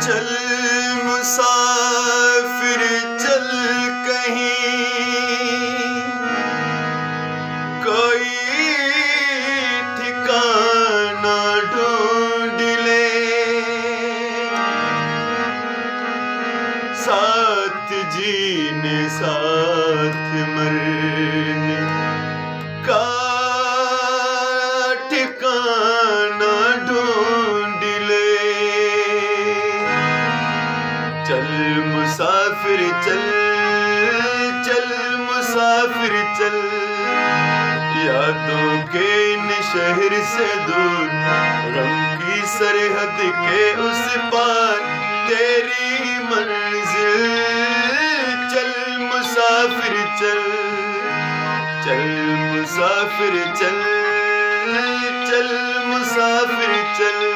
चल मुसाफिर चल कहीं, कोई ठिकाना ढूंढ ले, साथ जीने साथ मरने का ठिकाना ढूंढ ले। चल मुसाफिर चल, चल मुसाफिर चल, यादों के इन शहर से दूर, गम की सरहद के उस पार तेरी मंजिल। चल मुसाफिर चल, चल मुसाफिर चल, चल मुसाफिर चल।